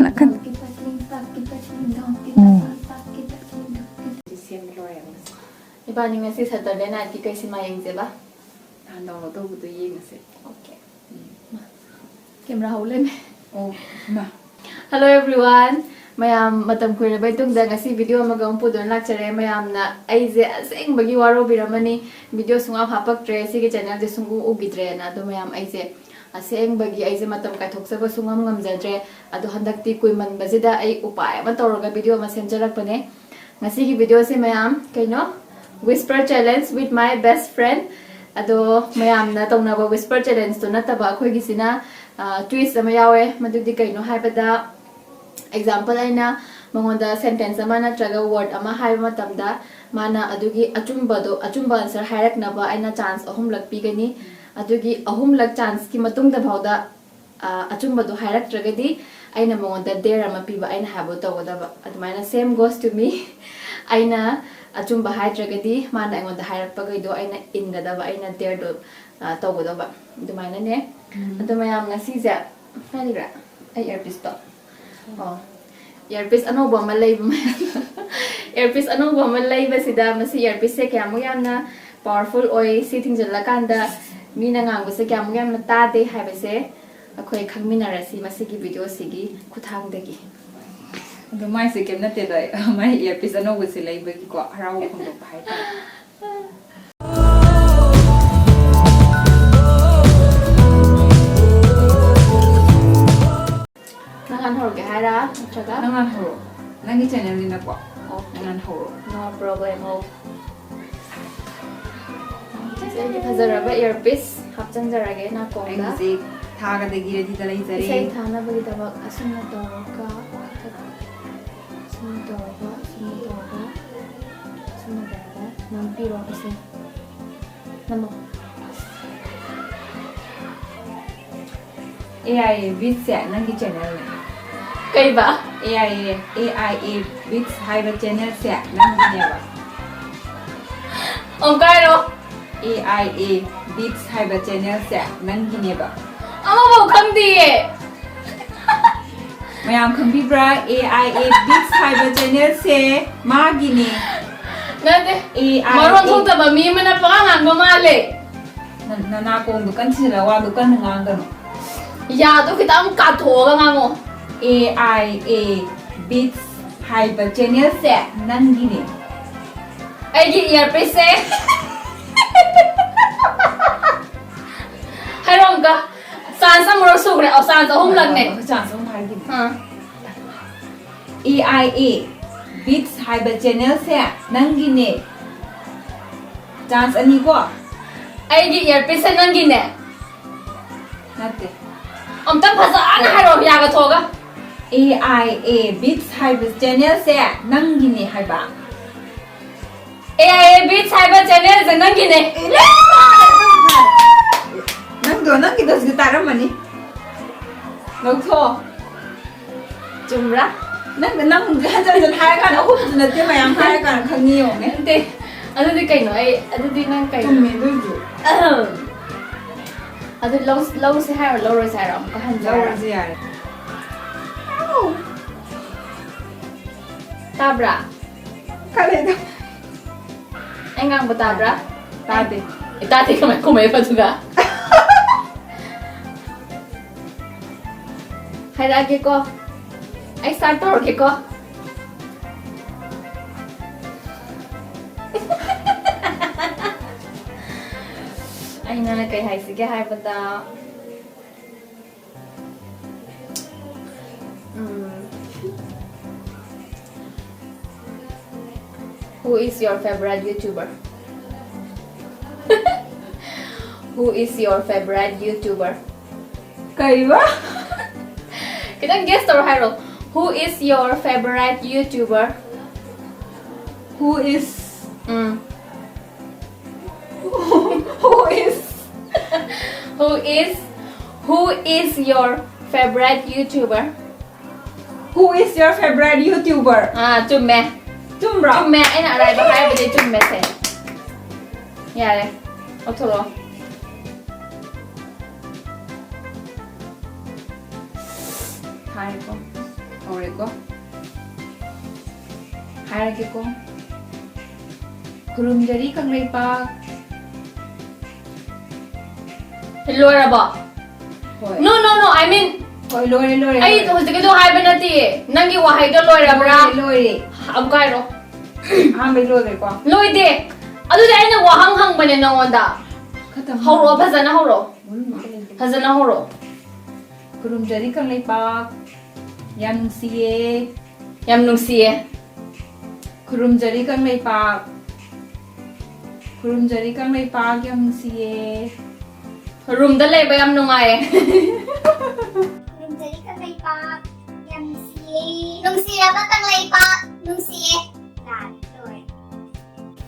ละกันIba ni ngasi Saturday night ki kaisi ma yeng je ba? Download to budu yeng ase. Okay. Camera hole me. Oh, ma. Hello everyone. Mayam matam kuire bai tung da ngasi video ma gam pudon lak chare mayam na ai je aseng bagi waro biramani video sunga hapak tre si ke channel je sungu ugidre na do mayam ai je aseng bagi ai je matam ka thok saba sungam ngam jadre adu handak ti kuiman bazida ai upai ma toroga video ma senjarak pane ngasi ki video se mayam kaino whisper challenge with my best friend ado mayam na tong na ba whisper challenge to na taba khoi gi sina twist ama yawe madudi kaino haibada example aina mangonda sentence ama na traga word ama haiba matamda mana adugi achumba answer hairak na ba aina chance ahum lak pi gani adugi ahum lak chance ki matung da bhauda achumba do hairak tragadi aina mangonda there ama pi ba aina habo tawada ba admaina same goes to me aina achumba haitragadi mana aingonda hairak pagaido aina ingada ba aina there do tawada ba admaina ne admayam ngasi ja haligra ai earpiece to oh earpiece anoba ma lay earpiece anoba ma lay basida masi earpiece se kya mo yamna powerful oi si thingjala kanda mina ngang se kya mo yamna ta de haibase akhoi khangminarasi masi gi video sigi kuthang degi Do mai se kem na te dai mai earpiece anoba se lai ba ki ko harau khong do bai ta. nangan hor ge haira chaga Nangan horo. Nangi channel ni na ko. Oh, nangan horo. no problem oh se gi phazaraba earpiece hapchan jarage na Ai konga se thaga de gi ready da lai sai jare. thana bagi tabak asuna toka asuna toka nampiro ase namo AI Vids se nangi channel ni. kai ba AI Vids haiba channel se nangi ne ba. om kai ro AIA Vids haiba channel se nangi ne ba. ama bau khang di e Mayam khambibra AIA Vids haiba channel se magi ne. na de AI maron thong ta ba mi mana pa ngang ba male na kong du kan sila wa du kan ngang kan. ya do kita am ka thoga ngango AIA Vids haiba channel se nangi ne. ai gi earpiece se hairong ka san samro sugre au san sa hum lang ne Chang song hai gi. ha AIA Vids haiba channel se nangi ne. Chance ani ko ai gi earpiece se nang gi ne natte. om ta phasa an hairo ya ga thoga AIA Vids haiba channel se nangi ne haiba. ai beat cyber channel se nang gi ne Nang do nang kidas gitara mani. Nang tho. chumra Nang jan hai kan aku na te mayam hai kan khani yo ne. ante adu di kai no ai adu di nang kai Tum me du ju. adu low se hai low ro sai ram ka han ja Jawar ji ya. tabra Kale da. ai ngang ba tabra Ta de. ita ti ka mai ko mai pa tuga hai ra ke ko ai start tor ke ko ai na kai hai si ke hai pata Who is your favorite YouTuber? Who is your favorite YouTuber? Kai ba? Kita guess toro haro. Who is your favorite YouTuber? Who is Mm. who is Who is your favorite YouTuber? who is your favorite YouTuber? Ah, chumme. Tumbra. Chumme ai na rai ba hai ba de chumme se. Ya le. Otoro. Hai ko. ꯍꯧꯔꯦꯀꯣ ꯍꯥꯏꯔꯒꯦꯀꯣ ꯈꯨꯔꯨꯝꯖꯔꯤ Kangleipak ꯂꯣꯏꯔꯕꯣ ꯍꯣꯏ no I mean ꯍꯣꯏ ꯂꯣꯏꯔꯦ ꯑꯩ ꯍꯧꯖꯤꯛꯀꯤꯗꯣ ꯍꯥꯏꯕ ꯅꯠꯇꯤꯌꯦ ꯅꯪꯒꯤ ꯋꯥꯍꯩꯗꯣ ꯂꯣꯏꯔꯕ꯭ꯔꯥ ꯂꯣꯏꯔꯦ ꯑꯃꯨꯛ ꯍꯥꯏꯔꯣ ꯑꯍꯥꯟꯕꯩ ꯂꯣꯏꯈ꯭ꯔꯦꯀꯣ ꯂꯣꯏꯗꯦ ꯑꯗꯨꯗꯤ ꯑꯩꯅ ꯋꯥꯍꯪ ꯍꯪꯕꯅꯦ ꯅꯉꯣꯟꯗ ꯍꯧꯔꯛꯑꯣ ꯐꯖꯅ ꯍꯧꯔꯛꯑꯣ ꯐꯖꯅ ꯍꯧꯔꯛꯑꯣ ꯈꯨꯔꯨꯝꯖꯔꯤ ꯀꯪꯂꯩꯄꯥꯛ ꯌꯥꯝ ꯅꯨꯡꯁꯤꯌꯦ ꯌꯥꯝ ꯅꯨꯡꯁꯤꯌꯦ ꯈꯨꯔꯨꯝꯖꯔꯤ ꯀꯪꯂꯩꯄꯥꯛ ꯈꯨꯔꯨꯝꯖꯔꯤ ꯀꯪꯂꯩꯄꯥꯛ ꯌꯥꯝ ꯅꯨꯡꯁꯤꯌꯦ ꯔꯨꯝꯗ ꯂꯩꯕ ꯌꯥꯝ ꯅꯨꯡꯉꯥꯏꯌꯦ ꯈꯨꯔꯨꯝꯖꯔꯤ ꯀꯪꯂꯩꯄꯥꯛ ꯌꯥꯝ ꯅꯨꯡꯁꯤꯌꯦ ꯅꯨꯡꯁꯤꯔꯕ ꯀꯪꯂꯩꯄꯥꯛ ꯅꯨꯡꯁꯤꯌꯦ ꯂꯣꯏꯔꯦ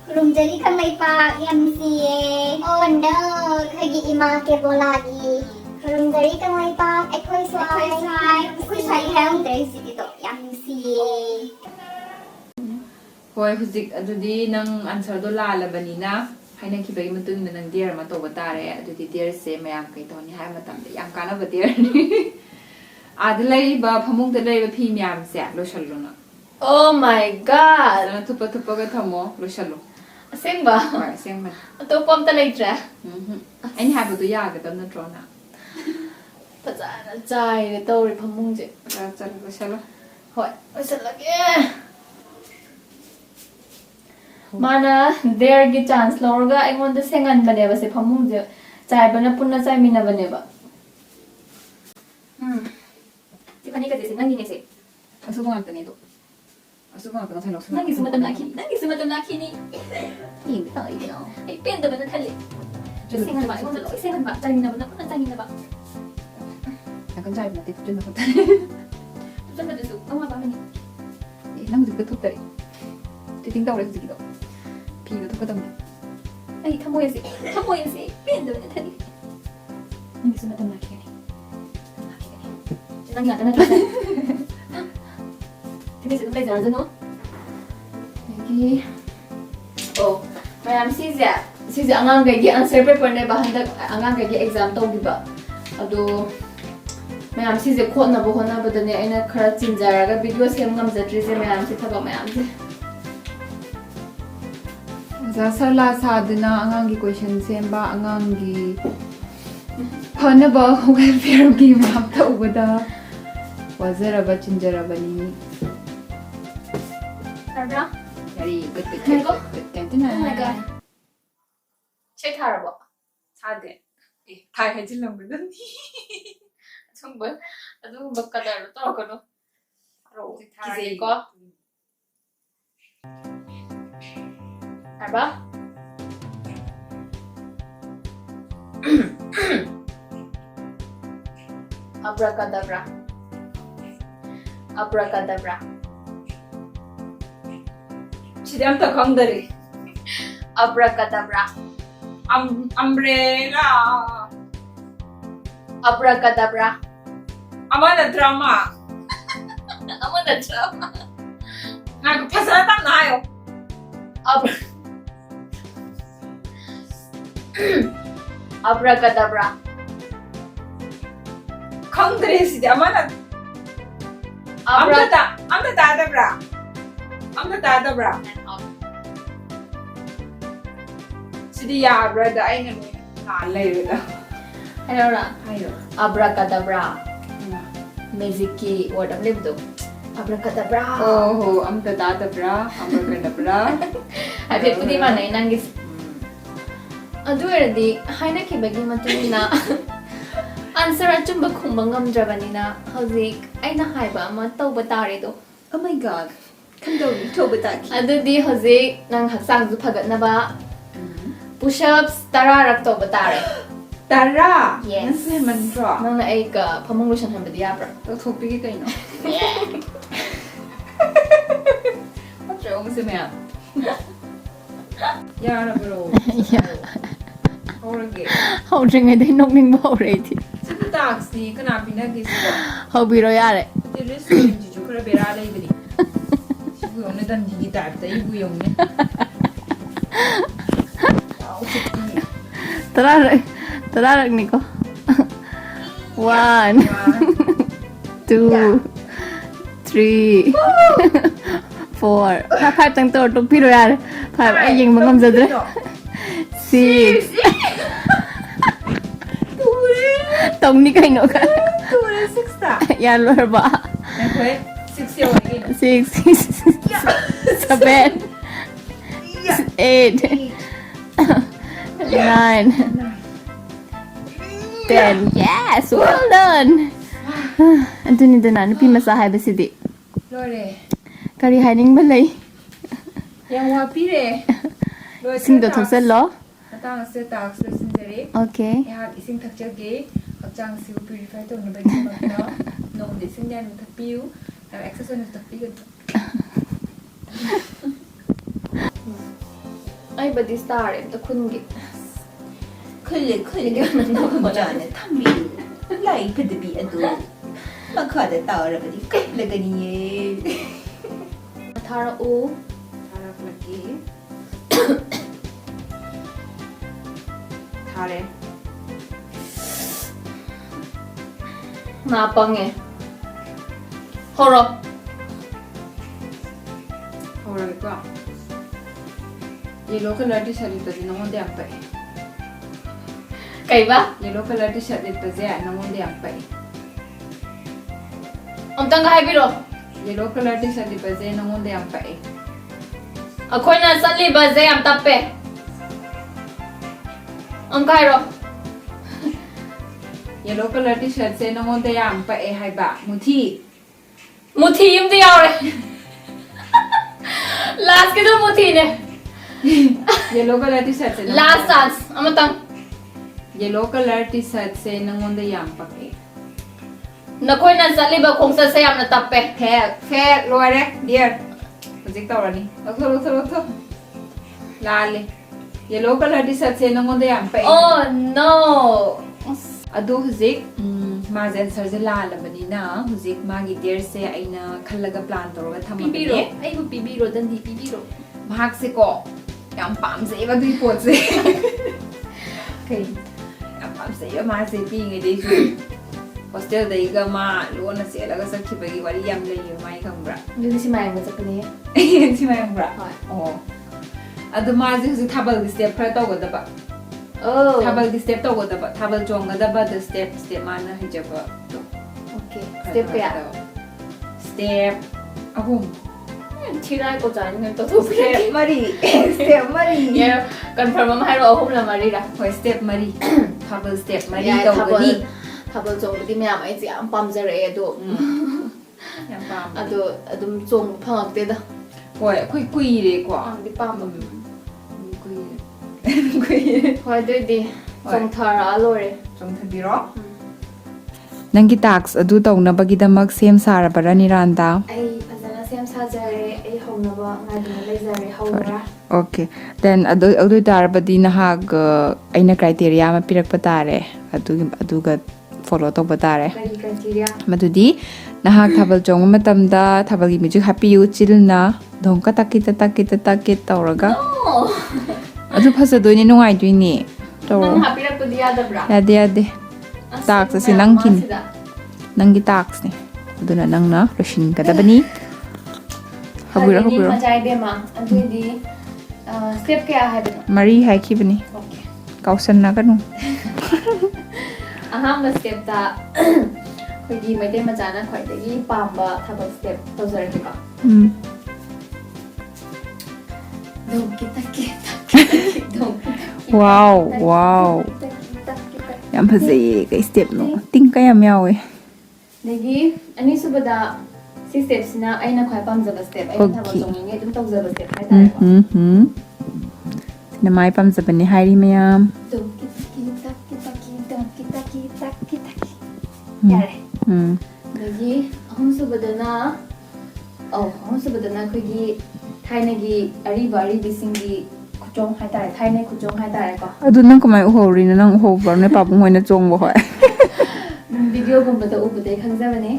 ꯈꯨꯔꯨꯝꯖꯔꯤ ꯀꯪꯂꯩꯄꯥꯛ ꯌꯥꯝ ꯅꯨꯡꯁꯤꯌꯦ ꯑꯣ ꯅꯣ ꯑꯩꯈꯣꯏꯒꯤ ꯏꯃꯥ ꯀꯦꯕꯣꯂꯥꯒꯤ ꯈꯨꯔꯨꯝꯖꯔꯤ ꯀꯪꯂꯩꯄꯥꯛ ꯑꯩꯈꯣꯏ ꯁ꯭ꯋꯥꯏ ꯍꯥꯏꯔꯝꯗ꯭ꯔꯦ ꯍꯧꯖꯤꯛꯀꯤꯗꯣ ꯌꯥꯝ ꯅꯨꯡꯁꯤꯌꯦ ꯍꯣꯏ ꯍꯧꯖꯤꯛ ꯑꯗꯨꯗꯤ ꯅꯪ ꯑꯟꯁꯔꯗꯣ ꯂꯥꯜꯂꯕꯅꯤꯅ ꯍꯥꯏꯅꯈꯤꯕꯒꯤ ꯃꯇꯨꯡ ꯏꯟꯅ ꯅꯪ ꯗꯤꯌꯔ ꯑꯃ ꯇꯧꯕ ꯇꯥꯔꯦ ꯑꯗꯨꯗꯤ ꯗꯤꯌꯔꯁꯦ ꯃꯌꯥꯝ ꯀꯩ ꯇꯧꯅꯤ ꯍꯥꯏꯕ ꯃꯇꯝꯗ ꯌꯥꯝ ꯀꯥꯟꯅꯕ ꯗꯤꯌꯔꯅꯤ ꯑꯥꯗ ꯂꯩꯔꯤꯕ ꯐꯃꯨꯡꯗ ꯂꯩꯔꯤꯕ ꯐꯤ ꯃꯌꯥꯝꯁꯦ ꯂꯣꯏꯁꯜꯂꯣ ꯅꯪ Oh my god ꯐꯖꯅ ꯊꯨꯞꯄꯒ ꯊꯝꯃꯣ ꯂꯣꯏꯁꯜꯂꯣ ꯑꯁꯦꯡꯕ ꯍꯣꯏ ꯑꯁꯦꯡꯕꯅꯤ ꯑꯇꯣꯞꯄ ꯑꯝꯇ ꯂꯩꯇ꯭ꯔꯦ ꯑꯩꯅ ꯍꯥꯏꯕꯗꯣ ꯌꯥꯒꯗꯕ ꯅꯠꯇ꯭ꯔꯣ ꯅꯪ ꯐꯖꯅ ꯆꯥꯏꯔꯦ ꯇꯧꯔꯤ ꯐꯃꯨꯡꯁꯦ ꯆꯠꯂꯣ ꯂꯣꯏꯁꯜꯂꯣ ꯍꯣꯏ ꯂꯣꯏꯁꯜꯂꯒꯦ ꯃꯥꯅ ꯗꯦꯌꯔꯒꯤ ꯆꯥꯟꯁ ꯂꯧꯔꯒ ꯑꯩꯉꯣꯟꯗ ꯁꯦꯡꯍꯟꯕꯅꯦꯕ ꯁꯦ ꯐꯃꯨꯡꯁꯦ ꯆꯥꯏꯕꯅ ꯄꯨꯟꯅ ꯆꯥꯏꯃꯤꯟꯅꯕꯅꯦꯕ ꯁꯤ ꯐꯅꯦꯛꯀꯁꯦ ꯁꯤ ꯅꯪꯒꯤꯅꯦ ꯁꯤ ꯑꯁꯨꯕ ꯉꯥꯛꯇꯅꯦ ꯑꯗꯣ ꯑꯁꯨꯕ ꯉꯥꯛꯇ ꯉꯁꯥꯏ ꯂꯧꯁꯜꯂꯣ ꯅꯪꯒꯤꯁꯨ ꯃꯇꯝ ꯂꯥꯛꯈꯤꯅꯤ ꯅꯪꯒꯤꯁꯨ ꯃꯇꯝ ꯂꯥꯛꯈꯤꯅꯤ ꯌꯦꯡꯕ ꯇꯧꯔꯤꯗꯣ ꯑꯩ ꯄꯦꯟꯗꯕꯅ ꯈꯜꯂꯤ ꯁꯦꯡꯍꯟꯕ ꯑꯩꯉꯣꯟꯗ ꯂꯣꯏ ꯁꯦꯡꯍꯟꯕ ꯆꯥꯏꯃꯤꯟꯅꯕꯅ ꯄꯨꯟꯅ ꯆꯥꯏꯃꯤꯟꯅꯕ ꯅꯥꯀꯟ ꯆꯥꯏꯕ ꯅꯠꯇꯦ ꯊꯨꯞꯆꯤꯟꯕ ꯈꯛꯇꯅꯦ ꯆꯠꯄꯗꯁꯨ ꯑꯋꯥꯕ ꯑꯃꯅꯤ ꯅꯪ ꯍꯧꯖꯤꯛꯇ ꯊꯨꯞꯇꯔꯤ ꯐꯤꯠꯇꯤꯡ ꯇꯧꯔꯦ ꯍꯧꯖꯤꯛꯀꯤꯗꯣ ꯐꯤꯗꯣ ꯊꯨꯞꯀꯗꯕꯅꯤ ꯑꯩ ꯊꯃꯣꯏꯁꯦ ꯄꯦꯟꯗꯕꯅ ꯈꯜꯂꯤ ꯅꯪꯒꯤꯁꯨ ꯃꯇꯝ ꯂꯥꯛꯈꯤꯒꯅꯤ ꯅꯪ ꯉꯥꯛꯇ ꯅꯠꯇ꯭ꯔꯣ ꯐꯤꯅꯤꯁ ꯑꯗꯨꯝ ꯂꯩꯖꯔꯖꯅꯨ ꯑꯗꯒꯤ ꯑꯣ ꯃꯌꯥꯝ ꯁꯤꯁꯦ ꯑꯉꯥꯡꯈꯩꯒꯤ ꯑꯟꯁꯔ ꯄꯦꯄꯔꯅꯦꯕ ꯍꯟꯗꯛ ꯑꯉꯥꯡꯈꯩꯒꯤ ꯑꯦꯛꯖꯥꯝ ꯇꯧꯈꯤꯕ ꯑꯗꯣ ꯃꯌꯥꯝ ꯁꯤꯁꯦ ꯈꯣꯠꯅꯕ ꯍꯣꯠꯅꯕꯗꯅꯦ ꯑꯩꯅ ꯈꯔ ꯆꯤꯟꯖꯔꯒ ꯚꯤꯗꯤꯑꯣ ꯁꯦꯝ ꯉꯝꯖꯗ꯭ꯔꯤꯁꯦ ꯃꯌꯥꯝꯁꯦ ꯊꯕꯛ ꯃꯌꯥꯝꯁꯦ ꯑꯣꯖꯥ ꯁꯔꯂꯥ ꯁꯥꯗꯨꯅ ꯑꯉꯥꯡꯒꯤ ꯀꯣꯏꯁꯟ ꯁꯦꯝꯕ ꯑꯉꯥꯡꯒꯤ ꯐꯅꯕ ꯋꯦꯜꯐꯤꯌꯔꯒꯤ ꯃꯌꯥꯝ ꯇꯧꯕꯗ ꯋꯥꯖꯔꯕ ꯆꯤꯟꯖꯔꯕꯅꯤ ꯇꯥꯕ꯭ꯔꯥ? ꯌꯥꯔꯤ ꯉꯥꯏꯈꯣ. Oh my god. ꯆꯦꯛ ꯊꯥꯔꯕꯣ? ꯊꯥꯗꯦ ꯊꯥꯏ ꯍꯥꯏꯖꯤꯜꯂꯝꯒꯗꯕꯅꯤ ꯑꯗꯨꯒꯨꯝꯕ ꯀꯗꯔꯗꯣ ꯇꯧꯔꯛꯀꯅꯨ ꯀꯤꯖꯩꯀꯣ ꯍꯥꯏꯕ Abracadabra. Abracadabra. ꯁꯤꯗꯤ ꯑꯝꯇ ꯈꯪꯗꯔꯤ Abracadabra. umbrella Abracadabra. ꯑꯃꯅ drama ꯑꯃꯅ drama. ꯉꯥꯏꯈꯣ ꯐꯖꯅ ꯇꯞꯅ ꯍꯥꯏꯌꯣ Abracadabra. ꯈꯪꯗ꯭ꯔꯦ ꯁꯤꯗꯤ ꯑꯃꯅ ꯑꯝꯇ ꯇꯥꯗꯕ꯭ꯔꯥ ꯑꯝꯇ ꯇꯥꯗꯕ꯭ꯔꯥ ꯁꯤꯗꯤ ꯌꯥꯕ꯭ꯔꯥꯗ ꯑꯩꯅ ꯂꯣꯏꯅ ꯂꯩꯔꯦꯗ ꯍꯥꯏꯔꯣꯔꯥ ꯍꯥꯏꯌꯣ Abracadabra. Magicki word am lebdo. Abracadabra. Oh, amta tadabra, abracadabra. Happy pudi manay nangis. Adu erdi hainakibagi matulina answer achumba khumba ngamdrabanina hauzik aina haiba ama tawba tare do. Oh my god. Kandori toba taki. Adudi hauzik nang haksang zu phagatnaba push ups 10 rak tawba tare. Tara. Yes. Nasi mandra. Nang na ay ka pamunglusan hambadi abra. Topic kayo no. What's wrong with me? Yara bro. Horage. Hawdringay day nokning ba already. Sa taxi kana pinagis ko. Hawbiro yare. Tiris ko yung juju kara bera lay bari. Sigo yung dan di type ta ibu yung ni. Tara niko. 1 2 3 3 4 5 tăng tơ tục phi rồi à 5 ai dừng bằng ngâm giật rồi 6 tông đi cái nữa cả 6 ta. ya luar ba Okay. 6 year again. 6 7 8 9 10 yes well done antu ni dana ni pi masa hai basidi Lore. kari hiding ba lai Yang wapi re. sing do thok sel lo Matang se tax le sinjere. okay Ya ising thak jage. Hachang siu purify to na bagi makna. No de sing yan thak piu. Ya exercise thak pi gan. ai badi star em to khun gi 클릭 먼저는 탐비 라이프 드비 에도 마카데 따라버디 클릭하니에 thara u Harap lagi. Thare. na pange horo Orang ko. Yellow color t-shirt ito din naman di ang pa. kai ba Yellow color t-shirt ito siya naman di ang pa. om tang hai biro Yellow color t-shirt ito siya naman di ang pa. akhoi na sanli ba ze am tappe om kai ro Yellow color t-shirt siya naman di ang pa hai ba muthi. muthi yum de yaw re last ke do muthi ne Yellow color t-shirt siya last chance amatang Yellow color t-shirt siya naman di ang pa. nakhoi na sanli ba khong sa se am na tappe Fair, loire, dear. Project tawra ni. Lokto. Lale. Yellow color t-shirt siya naman di ang pa. oh no Ado huzik maze answer je lala bani na huzik magi dear se aina khallaga plan tawra pibiro thamabani ai bu pibiro dan di pibiro bahak se ko yam pam se ba dui pot se kai yam pam se ma se pi ngai dei su hostel dai ga ma lo na se la ga sakhi bagi wari yam le yu mai khambra ni si mai ma chakne si mai khambra Hoi. oh adu ma je huzik thabal di step pra taw ga da ba oh thabal di step taw ga da ba thabal chong ga da ba the step mana hijaba okay step kaya step ahum thirai ko jan ngai to thu step mari step mari ye confirm ma hai ro hum la mari ra hoi step mari thabal step mari ya taw thabal gani thabal chong di me am ai ji am pam jare do yam pam ado adum chong phangak te da hoi kui re ko am di pam kui hoi de di chong thara lore jong thabiro nangi tax adu tawnabagidamag sem sarabara niranda ai fazana sem sajare ai honaba ngai dum leizare hawra okay then adu darabadi nahag aina criteria ma pirakpa tare aduga follow tawba tare kari criteria madudi nahag thabal chong matamda thabalgi music happy you chilna dongka takit tawraga oh adu phasadoini nungai duini to nang happy ra ko dia da bra yade tax si nangkin nangi tax ni aduna nangna roshin kadabani habura majai de ma adu di step kya hai bano mari hai khibani okay kausan na kanu aham step ta khoi di mai de ma jana khoi de gi pamba thabal step to zar ki ka dong kita dong wow yam phazai kai step no ting ka yam yawe dagi ani subada si steps na aina khoi pam jaba step aina thabal Okay. jong nge dum tok jaba step hai ta sinamai pam zabani hairi mayam dong kita yare dagi ahum subadana ahum subadana khoi gi thaina gi ari bari bisingi kuchong hai ta thaina kuchong hai ta ko adu nang kamai uhori na nang uhobar ne papung hoina chong bo hoi video gumba da ubudai khangjabane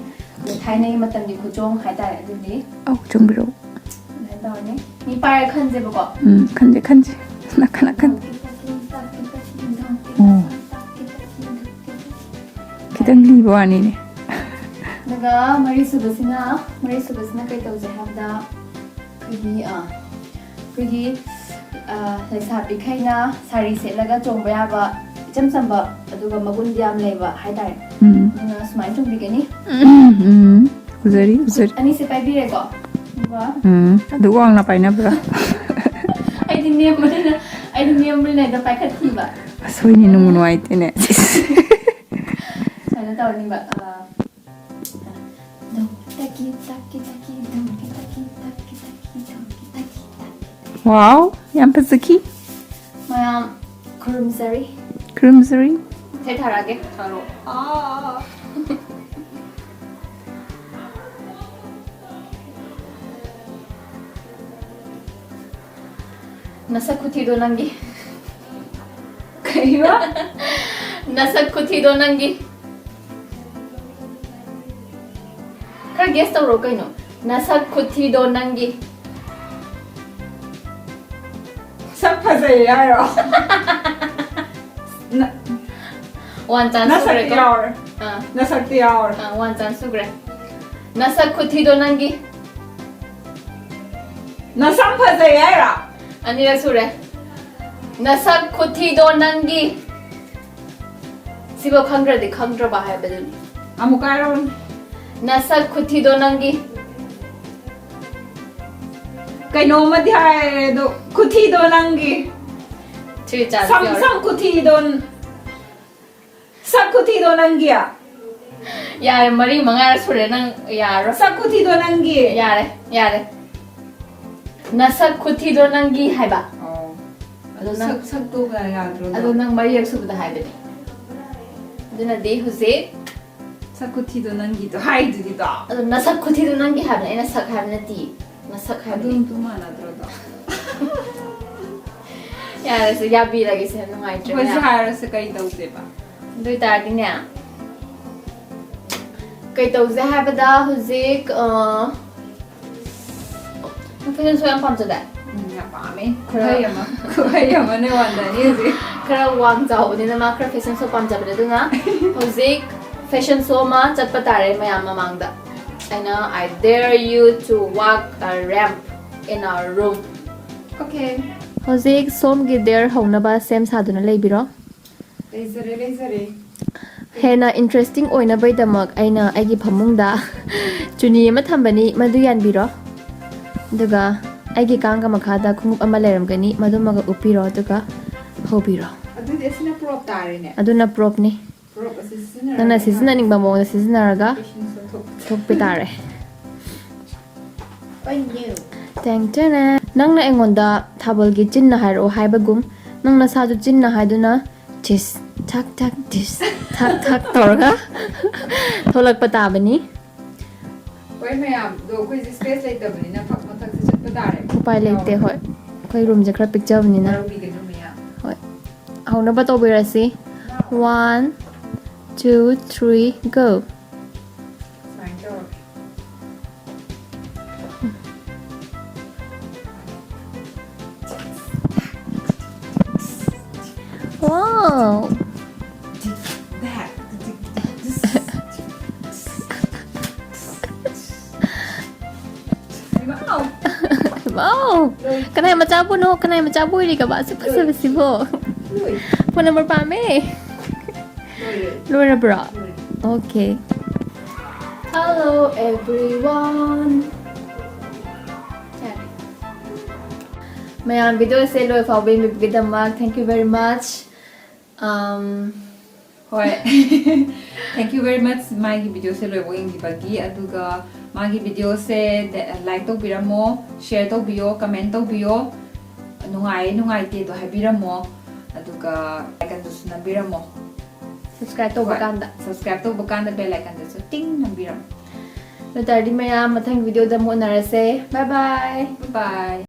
thaina gi matam gi kuchong hai ta aduni au chongbiro nai da ne ni par khanje ba ko khanje nakan kitang libo ani ne ꯑꯗꯨꯒ ꯃꯔꯤꯁꯨꯕꯁꯤꯅ ꯀꯩ ꯇꯧꯁꯦ ꯍꯥꯏꯕꯗ ꯑꯩꯈꯣꯏꯒꯤ ꯂꯩꯁꯥꯕꯤꯈꯩꯅ ꯁꯥꯔꯤ ꯁꯦꯠꯂꯒ ꯆꯣꯡꯕ ꯌꯥꯕ ꯏꯆꯝ ꯆꯝꯕ ꯑꯗꯨꯒ ꯃꯒꯨꯟ ꯌꯥꯝ ꯂꯩꯕ ꯍꯥꯏꯇꯥꯔꯦ ꯑꯗꯨꯅ ꯁꯨꯃꯥꯏꯅ ꯆꯣꯡꯕꯤꯒꯅꯤ ꯎꯖꯔꯤ ꯎꯖꯔꯤ ꯑꯅꯤꯁꯦ ꯄꯥꯏꯕꯤꯔꯦꯀꯣ ꯑꯗꯨꯒ ꯑꯗꯨ ꯋꯥꯡꯅ ꯄꯥꯏꯅꯕ꯭ꯔꯥ ꯑꯩꯗꯤ ꯅꯦꯝꯕꯅꯤꯅ ꯍꯦꯛꯇ ꯄꯥꯏꯈꯠꯈꯤꯕ ꯑꯁꯣꯏꯅꯤ ꯅꯨꯡ ꯅꯨꯡꯉꯥꯏꯇꯦꯅꯦ ꯁꯨꯃꯥꯏꯅ ꯇꯧꯔꯅꯤꯕ ꯋꯥꯎ ꯌꯥꯝ ꯐꯖꯈꯤ ꯃꯌꯥꯝ ꯈꯨꯔꯨꯝꯖꯔꯤ ꯈꯨꯔꯨꯝꯖꯔꯤ ꯏꯁꯩ ꯊꯥꯔꯛꯑꯒꯦ ꯊꯥꯔꯛꯑꯣ ꯅꯁꯛ ꯈꯨꯊꯤꯗꯣ ꯅꯪꯒꯤ ꯀꯩꯕ ꯅꯁꯛ ꯈꯨꯊꯤꯗꯣ ꯅꯪꯒꯤ खर गेस तौरो कइनो नसक खुथीदो नंगी सब फजै यारो वन चांस सुग्रे को नसक्ति यार वन चांस सुग्रे नसक खुथीदो नंगी नसम फजै यारो अनिरक सुरे नसक खुथीदो नंगी सिबो खंग्रदि खंग्रबा हायबदुनि अमुकारोन नसक खुथीदो नंगी कइनो मध्याय दो खुथी दो नंगी थ्री चांस सम खुथी दो सब खुथी दो नंगिया यारे मरी मंगा सुरे नंग यारो सब खुथी दो नंगी यारे नसक खुथीदो नंगी हायबा अदो सब तो यादरो अदो नंग मरी सुबदा हायबनि अदुना दे हुजे सब खुथी दो नंगी तो हाय दुदी तो अदो नसक खुथीदो नंगी हाबने एना सक हाबने ती नसक हाबने अदुम तु मानाद्रो तो यारे से याबी लगे से नुंगाइत्रे वैसे हायर से कई दौसेबा दुई तारदिने कई तौजे हाबदा हुजिक फैशन सो याम पामजदा या पामे खुहाय अमा ने वांदानी जे खरा वांग जावनिना मा खरा फैशन सो पामजबदे दुना हुजिक फैशन शो मा चटपा तारे मयाम ममांगदा aina I dare you to walk a ramp in our room okay hozik som gi dare honaba sem saduna leibiro लेजरे hena interesting oina bai damak aina aigi phamungda chuni ama thambani madu yanbiro duga aigi kanga makhada khumup ama leramgani madumaga upiro duga hobiro अदु देसना prop तारेने aduna prop ni prop assistant nana seasoning ba mo seasonaraga thokpi tare thank you na nangna engonda thabal gi chinna hairo haibagum nangna saju chinna haiduna tis thak thak tis thak thak torga tholak patabani कोई ma'am दो कोई space लेतबनी ना fuck मथक से चट तारे upai leite hoi koi room je khara picture bani na रुबी के दुमिया hoi hauna ba to birasi 1 2 3 go साइन तो wow wow kanai macabu no kanai macabu ri ka ba su pasa besibo phone number pa me Laura bra okay hello everyone mayam video se lo fa be mi bidama thank you very much होय thank you very much मागी video से लोय Boeing बगी अदुगा मागी video से like तो बिरमो share तो बियो comment तो बियो नुंगाई ते तो हाबिरमो अदुगा लाइक अंदु सुना बिरमो subscribe to bakanda सब्सक्राइब तो बकांदा बेल आइकन दे टिंग नंबिरम no tardi mayam mathang video da mo narase bye bye bye